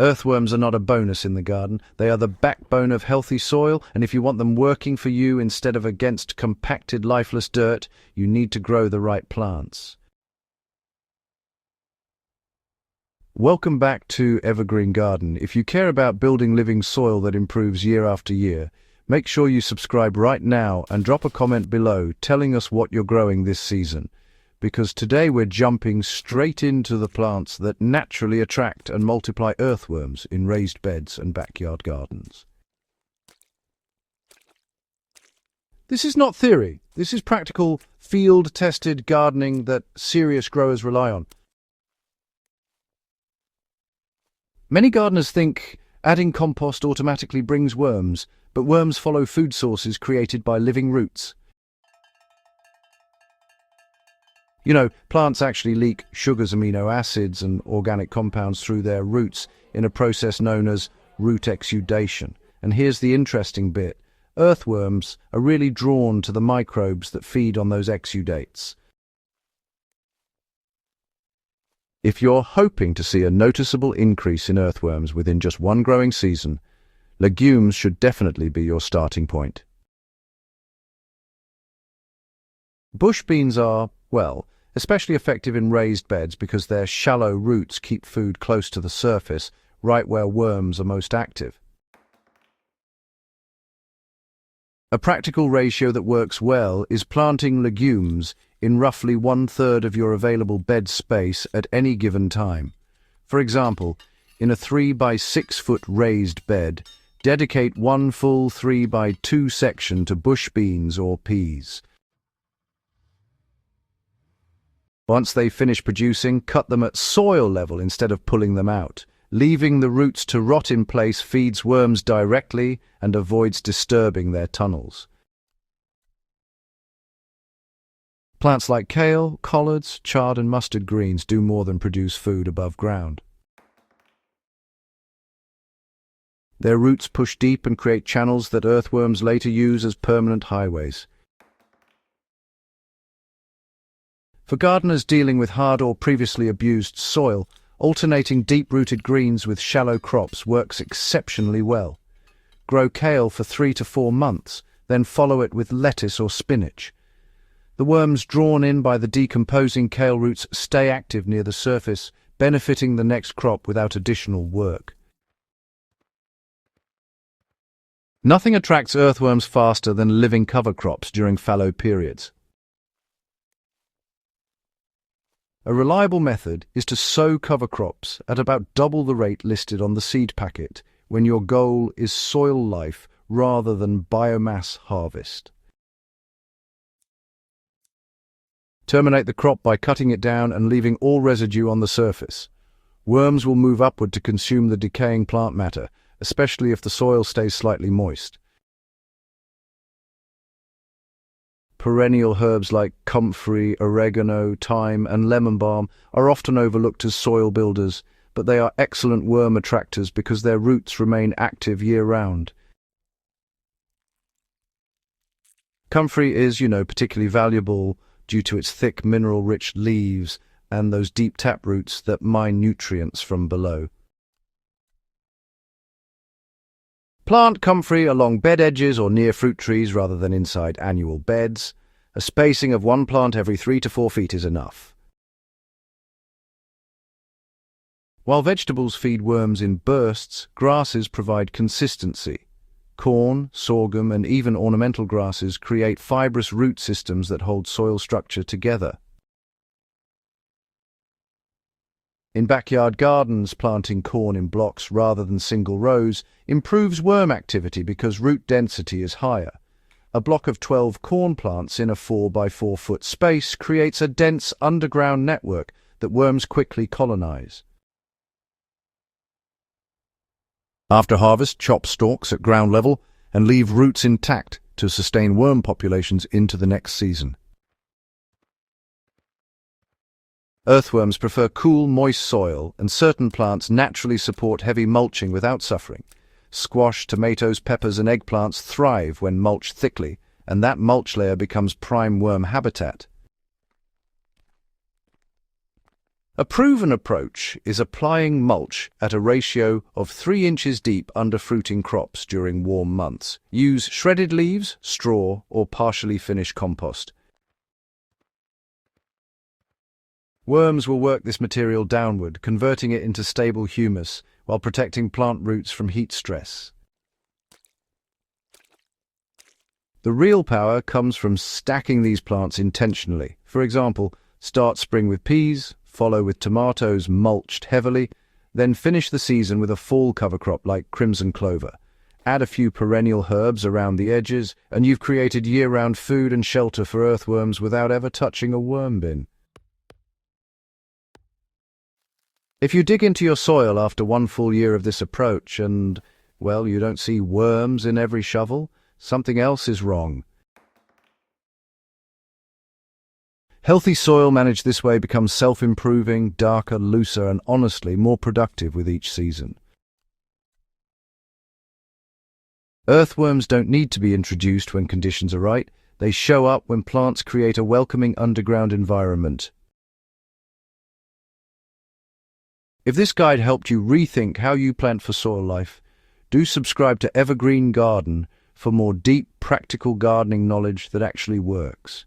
Earthworms are not a bonus in the garden. They are the backbone of healthy soil, and if you want them working for you instead of against compacted, lifeless dirt, you need to grow the right plants. Welcome back to Evergreen Garden. If you care about building living soil that improves year after year, make sure you subscribe right now and drop a comment below telling us what you're growing this season. Because today we're jumping straight into the plants that naturally attract and multiply earthworms in raised beds and backyard gardens. This is not theory. This is practical, field-tested gardening that serious growers rely on. Many gardeners think adding compost automatically brings worms, but worms follow food sources created by living roots. You know, plants actually leak sugars, amino acids, and organic compounds through their roots in a process known as root exudation. And here's the interesting bit. Earthworms are really drawn to the microbes that feed on those exudates. If you're hoping to see a noticeable increase in earthworms within just one growing season, legumes should definitely be your starting point. Bush beans are, well, especially effective in raised beds because their shallow roots keep food close to the surface, right where worms are most active. A practical ratio that works well is planting legumes in roughly 1/3 of your available bed space at any given time. For example, in a 3 by 6 foot raised bed, dedicate one full 3 by 2 section to bush beans or peas. Once they finish producing, cut them at soil level instead of pulling them out. Leaving the roots to rot in place feeds worms directly and avoids disturbing their tunnels. Plants like kale, collards, chard and mustard greens do more than produce food above ground. Their roots push deep and create channels that earthworms later use as permanent highways. For gardeners dealing with hard or previously abused soil, alternating deep-rooted greens with shallow crops works exceptionally well. Grow kale for 3 to 4 months, then follow it with lettuce or spinach. The worms drawn in by the decomposing kale roots stay active near the surface, benefiting the next crop without additional work. Nothing attracts earthworms faster than living cover crops during fallow periods. A reliable method is to sow cover crops at about double the rate listed on the seed packet when your goal is soil life rather than biomass harvest. Terminate the crop by cutting it down and leaving all residue on the surface. Worms will move upward to consume the decaying plant matter, especially if the soil stays slightly moist. Perennial herbs like comfrey, oregano, thyme, and lemon balm are often overlooked as soil builders, but they are excellent worm attractors because their roots remain active year-round. Comfrey is, particularly valuable due to its thick, mineral-rich leaves and those deep tap roots that mine nutrients from below. Plant comfrey along bed edges or near fruit trees rather than inside annual beds. A spacing of one plant every 3 to 4 feet is enough. While vegetables feed worms in bursts, grasses provide consistency. Corn, sorghum, and even ornamental grasses create fibrous root systems that hold soil structure together. In backyard gardens, planting corn in blocks rather than single rows improves worm activity because root density is higher. A block of 12 corn plants in a 4 by 4 foot space creates a dense underground network that worms quickly colonize. After harvest, chop stalks at ground level and leave roots intact to sustain worm populations into the next season. Earthworms prefer cool, moist soil, and certain plants naturally support heavy mulching without suffering. Squash, tomatoes, peppers, and eggplants thrive when mulched thickly, and that mulch layer becomes prime worm habitat. A proven approach is applying mulch at a ratio of 3 inches deep under fruiting crops during warm months. Use shredded leaves, straw, or partially finished compost. Worms will work this material downward, converting it into stable humus while protecting plant roots from heat stress. The real power comes from stacking these plants intentionally. For example, start spring with peas, follow with tomatoes mulched heavily, then finish the season with a fall cover crop like crimson clover. Add a few perennial herbs around the edges, and you've created year-round food and shelter for earthworms without ever touching a worm bin. If you dig into your soil after one full year of this approach and, well, you don't see worms in every shovel, something else is wrong. Healthy soil managed this way becomes self-improving, darker, looser, and honestly more productive with each season. Earthworms don't need to be introduced when conditions are right. They show up when plants create a welcoming underground environment. If this guide helped you rethink how you plant for soil life, do subscribe to Evergreen Garden for more deep, practical gardening knowledge that actually works.